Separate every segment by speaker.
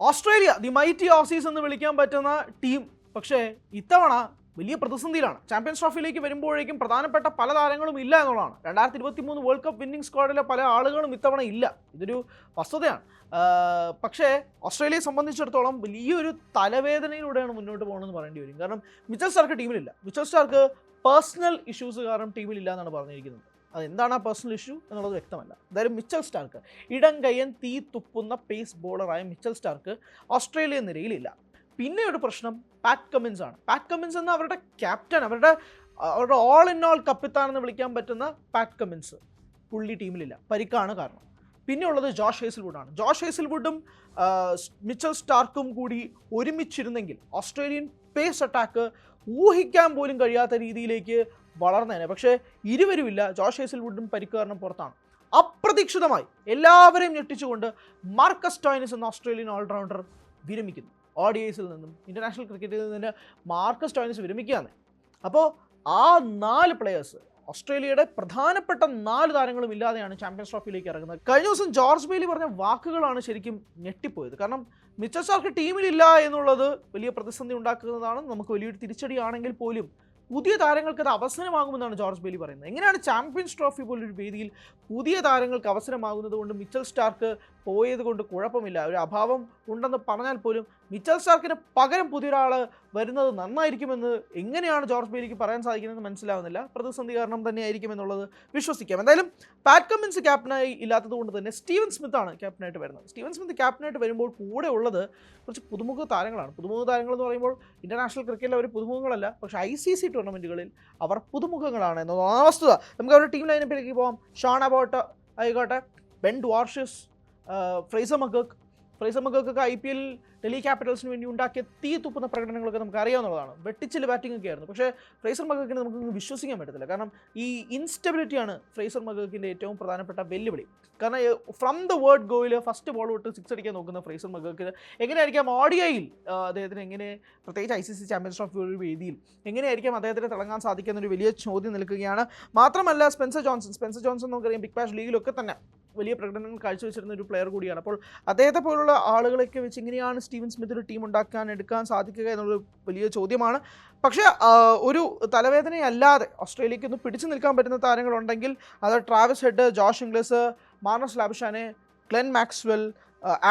Speaker 1: Australia the mighty Aussies എന്ന് വിളിക്കാൻ പറ്റുന്ന ടീം പക്ഷേ ഇത്തവണ വലിയ പ്രതിസന്ധിയിലാണ്. ചാമ്പ്യൻസ് ട്രോഫിയിലേക്ക് വരുമ്പോഴേക്കും പ്രധാനപ്പെട്ട പല താരങ്ങളും ഇല്ല എന്നുള്ളതാണ്. 2023 വേൾഡ് കപ്പ് വിന്നിംഗ് സ്ക്വാഡിലെ പല ആളുകളും ഇത്തവണ ഇല്ല. ഇതൊരു വസ്തുതയാണ്. പക്ഷേ ഓസ്ട്രേലിയയെ സംബന്ധിച്ചിടത്തോളം വലിയൊരു തലവേദനയിലൂടെയാണ് മുന്നോട്ട് പോകണമെന്ന് പറയേണ്ടി വരും. കാരണം മിച്ചൽ സ്റ്റാർക്ക് ടീമിലില്ല. മിച്ചൽ സ്റ്റാർക്ക് പേഴ്സണൽ ഇഷ്യൂസ് കാരണം ടീമിലില്ല എന്നാണ് പറഞ്ഞിരിക്കുന്നത്. അതെന്താണ് ആ പേഴ്സണൽ ഇഷ്യൂ എന്നുള്ളത് വ്യക്തമല്ല. എന്തായാലും മിച്ചൽ സ്റ്റാർക്ക്, ഇടം കയ്യൻ തീ തുപ്പുന്ന പേസ് ബോളറായ മിച്ചൽ സ്റ്റാർക്ക് ഓസ്ട്രേലിയൻ നിരയിലില്ല. പിന്നെ ഒരു പ്രശ്നം പാറ്റ് കമ്മിൻസ് ആണ്. പാറ്റ് കമ്മിൻസ് എന്ന അവരുടെ ക്യാപ്റ്റൻ, അവരുടെ ഓൾ ഇൻ ഓൾ കപ്പിത്താനെന്ന് വിളിക്കാൻ പറ്റുന്ന പാറ്റ് കമ്മിൻസ് പുള്ളി ടീമിലില്ല, പരിക്കാണ് കാരണം. പിന്നെ ഉള്ളത് ജോഷ് ഹേസൽവുഡാണ്. ജോഷ് ഹേസൽവുഡും മിച്ചൽ സ്റ്റാർക്കും കൂടി ഒരുമിച്ചിരുന്നെങ്കിൽ ഓസ്ട്രേലിയൻ പേസ് അറ്റാക്ക് ഊഹിക്കാൻ പോലും കഴിയാത്ത രീതിയിലേക്ക് വളർന്നേനെ. പക്ഷേ ഇരുവരുമില്ല. ജോഷ് ഹേസൽവുഡും പരിക്ക് കാരണം പുറത്താണ്. അപ്രതീക്ഷിതമായി എല്ലാവരെയും ഞെട്ടിച്ചുകൊണ്ട് മാർക്കസ് സ്റ്റോയ്നിസ് എന്ന ഓസ്ട്രേലിയൻ ഓൾറൗണ്ടർ വിരമിക്കുന്നു. ODIസിൽ നിന്നും ഇൻ്റർനാഷണൽ ക്രിക്കറ്റിൽ നിന്ന് മാർക്കസ് സ്റ്റോയ്നിസ് വിരമിക്കുകയാണ്. അപ്പോൾ ആ 4 പ്ലെയേഴ്സ്, ഓസ്ട്രേലിയയുടെ പ്രധാനപ്പെട്ട 4 താരങ്ങളും ഇല്ലാതെയാണ് ചാമ്പ്യൻസ് ട്രോഫിയിലേക്ക് ഇറങ്ങുന്നത്. കഴിഞ്ഞ ദിവസം ജോർജ് ബെയ്ലി പറഞ്ഞ വാക്കുകളാണ് ശരിക്കും ഞെട്ടിപ്പോയത്. കാരണം മിച്ചൽ സ്റ്റാർക്ക് ടീമിലില്ല എന്നുള്ളത് വലിയ പ്രതിസന്ധി ഉണ്ടാക്കുന്നതാണ്, നമുക്ക് വലിയൊരു തിരിച്ചടിയാണെങ്കിൽ പോലും പുതിയ താരങ്ങൾക്ക് അത് അവസരമാകുമെന്നാണ് ജോർജ് ബെയ്ലി പറയുന്നത്. എങ്ങനെയാണ് ചാമ്പ്യൻസ് ട്രോഫി പോലൊരു വേദിയിൽ പുതിയ താരങ്ങൾക്ക് അവസരമാകുന്നത് കൊണ്ട് മിച്ചൽ സ്റ്റാർക്ക് പോയത് കൊണ്ട് കുഴപ്പമില്ല, ഒരു അഭാവം ഉണ്ടെന്ന് പറഞ്ഞാൽ പോലും മിച്ചൽ സ്റ്റാർക്കിന് പകരം പുതിയൊരാൾ വരുന്നത് നന്നായിരിക്കുമെന്ന് എങ്ങനെയാണ് ജോർജ് ബെയ്ലിക്ക് പറയാൻ സാധിക്കുന്നതെന്ന് മനസ്സിലാവുന്നില്ല. പ്രതിസന്ധി കാരണം തന്നെയായിരിക്കും എന്നുള്ളത് വിശ്വസിക്കാം. എന്തായാലും പാറ്റ് കമ്മിൻസ് ക്യാപ്റ്റനായി ഇല്ലാത്തത് കൊണ്ട് തന്നെ സ്റ്റീവൻ സ്മിത്താണ് ക്യാപ്റ്റനായിട്ട് വരുന്നത്. സ്റ്റീവൻ സ്മിത്ത് ക്യാപ്റ്റനായിട്ട് വരുമ്പോൾ കൂടെ ഉള്ളത് കുറച്ച് പുതുമുഖ താരങ്ങളാണ്. പുതുമുഖ താരങ്ങൾ എന്ന് പറയുമ്പോൾ ഇൻ്റർനാഷണൽ ക്രിക്കറ്റിൽ അവർ പുതുമുഖങ്ങളല്ല, പക്ഷേ ICC ടൂർണമെൻറ്റുകളിൽ അവർ പുതുമുഖങ്ങളാണ് എന്നതാണ് വസ്തുത. നമുക്ക് അവരുടെ ടീം ലൈനപ്പിലേക്ക് പോകാം. ഷോൺ അബോട്ട് ആയിക്കോട്ടെ, ബെൻ ഡ്വാർഷസ്, ഫ്രേസർ മഗർക്ക് IPL ഡൽഹി ക്യാപിറ്റൽസിന് വേണ്ടി ഉണ്ടാക്കിയ തീ തുപ്പുന്ന പ്രകടനങ്ങളൊക്കെ നമുക്ക് അറിയാവുന്നതാണ്. വെട്ടിച്ചിൽ ബാറ്റിംഗ് ഒക്കെ ആയിരുന്നു. പക്ഷേ ഫ്രേസർ മഗർക്കിനെ നമുക്ക് വിശ്വസിക്കാൻ പറ്റത്തില്ല. കാരണം ഈ ഇൻസ്റ്റബിലിറ്റിയാണ് ഫ്രേസർ മഗർക്കിൻ്റെ ഏറ്റവും പ്രധാനപ്പെട്ട വെല്ലുവിളി. കാരണം ഫ്രം ദ വേർഡ് ഗോയിൽ ഫസ്റ്റ് ബോൾ വിട്ട് 6 അടിക്കാൻ നോക്കുന്ന ഫ്രേസർ മഗർക്ക് എങ്ങനെയായിരിക്കാം ODIയിൽ അദ്ദേഹത്തിന് എങ്ങനെ, പ്രത്യേകിച്ച് ICC ചാമ്പ്യൻസ് ട്രോഫി ഒരു വേദിയിൽ എങ്ങനെയായിരിക്കാം അദ്ദേഹത്തിന് തിളങ്ങാൻ സാധിക്കുന്ന ഒരു വലിയ ചോദ്യം നിൽക്കുകയാണ്. മാത്രമല്ല സ്പെൻസർ ജോൺസൺ നമുക്കറിയാം ബിഗ് ബാഷ് ലീഗിലൊക്കെ തന്നെ വലിയ പ്രകടനങ്ങൾ കാഴ്ചവെച്ചിരുന്ന ഒരു പ്ലെയർ കൂടിയാണ്. അപ്പോൾ അദ്ദേഹത്തെ പോലുള്ള ആളുകളൊക്കെ വെച്ച് എങ്ങനെയാണ് സ്റ്റീവൻ സ്മിത്ത് ഒരു ടീം എടുക്കാൻ സാധിക്കുക എന്നുള്ളൊരു വലിയ ചോദ്യമാണ്. പക്ഷേ ഒരു തലവേദനയല്ലാതെ ഓസ്ട്രേലിയയ്ക്ക് ഒന്ന് പിടിച്ചു നിൽക്കാൻ പറ്റുന്ന താരങ്ങളുണ്ടെങ്കിൽ അത് Travis Head, Josh Inglis, Marnus Labuschagne, Glenn Maxwell,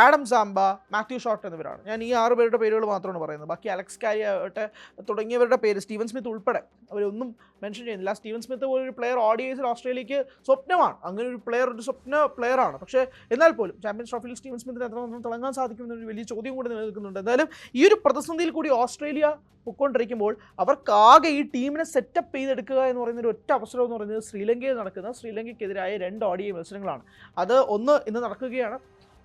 Speaker 1: Adam Zampa, Matthew Short എന്നിവരാണ്. ഞാൻ ഈ 6 പേരുടെ പേരുകൾ മാത്രമാണ് പറയുന്നത്. ബാക്കി അലക്സ് കാരി ആവട്ടെ തുടങ്ങിയവരുടെ പേര്, സ്റ്റീവൻ സ്മിത്ത് ഉൾപ്പെടെ അവരൊന്നും മെൻഷൻ ചെയ്യുന്നില്ല. സ്റ്റീവൻ സ്മിത്ത് പോലൊരു പ്ലെയർ ODIസിൽ ഓസ്ട്രേലിയക്ക് സ്വപ്നമാണ്. അങ്ങനെ ഒരു പ്ലെയർ ഒരു സ്വപ്ന പ്ലെയറാണ്. പക്ഷേ എന്നാൽ പോലും ചാമ്പ്യൻസ് ട്രോഫിയിൽ സ്റ്റീവൻ സ്മിത്തിന് എത്രമാത്രം തിളങ്ങാൻ സാധിക്കുമെന്നൊരു വലിയ ചോദ്യം കൂടി നിലനിൽക്കുന്നുണ്ട്. എന്തായാലും ഈ ഒരു പ്രതിസന്ധിയിൽ കൂടി ഓസ്ട്രേലിയ പൊയ്ക്കൊണ്ടിരിക്കുമ്പോൾ അവർക്കാകെ ഈ ടീമിനെ സെറ്റപ്പ് ചെയ്തെടുക്കുക എന്ന് പറയുന്ന ഒരു ഒറ്റ അവസരം എന്ന് പറയുന്നത് ശ്രീലങ്കയിൽ നടക്കുന്ന ശ്രീലങ്കയ്ക്കെതിരായ 2 ODI മത്സരങ്ങളാണ്. അത് ഒന്ന് ഇന്ന് നടക്കുകയാണ്,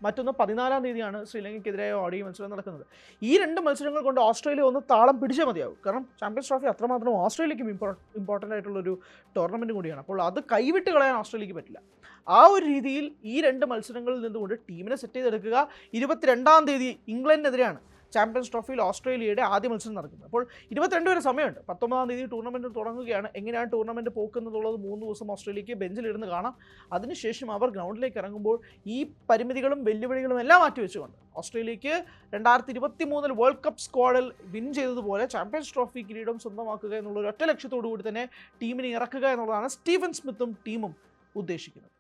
Speaker 1: മറ്റൊന്ന് 14-ാം തീയതിയാണ് ശ്രീലങ്കയ്ക്കെതിരായ ODI മത്സരം നടക്കുന്നത്. ഈ 2 മത്സരങ്ങൾ കൊണ്ട് ഓസ്ട്രേലിയ ഒന്ന് താളം പിടിച്ചേ മതിയാവും. കാരണം ചാമ്പ്യൻസ് ട്രോഫി അത്രമാത്രം ഓസ്ട്രേലിയക്കും ഇമ്പോർട്ടൻ്റ് ആയിട്ടുള്ളൊരു ടൂർണമെൻറ്റ് കൂടിയാണ്. അപ്പോൾ അത് കൈവിട്ട് കളയാൻ ഓസ്ട്രേലിയക്ക് പറ്റില്ല. ആ ഒരു രീതിയിൽ ഈ 2 മത്സരങ്ങളിൽ നിന്നുകൊണ്ട് ടീമിനെ സെറ്റ് ചെയ്തെടുക്കുക. 22-ാം തീയതി ഇംഗ്ലണ്ടിനെതിരെയാണ് ചാമ്പ്യൻസ് ട്രോഫിയിൽ ഓസ്ട്രേലിയയുടെ ആദ്യ മത്സരം നടക്കുന്നത്. അപ്പോൾ 22 വരെ സമയമുണ്ട്. 19-ാം തീയതി ടൂർണമെൻറ്റ് തുടങ്ങുകയാണ്. എങ്ങനെയാണ് ടൂർണമെൻറ്റ് പോക്കുന്നുള്ളത് 3 ദിവസം ഓസ്ട്രേലിയക്ക് ബെഞ്ചിലിരുന്ന് കാണാം. അതിനുശേഷം അവർ ഗ്രൗണ്ടിലേക്ക് ഇറങ്ങുമ്പോൾ ഈ പരിമിതികളും വെല്ലുവിളികളും എല്ലാം മാറ്റിവെച്ചുകൊണ്ട് ഓസ്ട്രേലിയക്ക് 2023 വേൾഡ് കപ്പ് സ്ക്വാഡിൽ വിൻ ചെയ്തതുപോലെ ചാമ്പ്യൻസ് ട്രോഫി കിരീടം സ്വന്തമാക്കുക എന്നുള്ള ഒരു ഒറ്റ ലക്ഷ്യത്തോടു കൂടി തന്നെ ടീമിനെ ഇറക്കുക എന്നുള്ളതാണ് സ്റ്റീവൻ സ്മിത്തും ടീമും ഉദ്ദേശിക്കുന്നത്.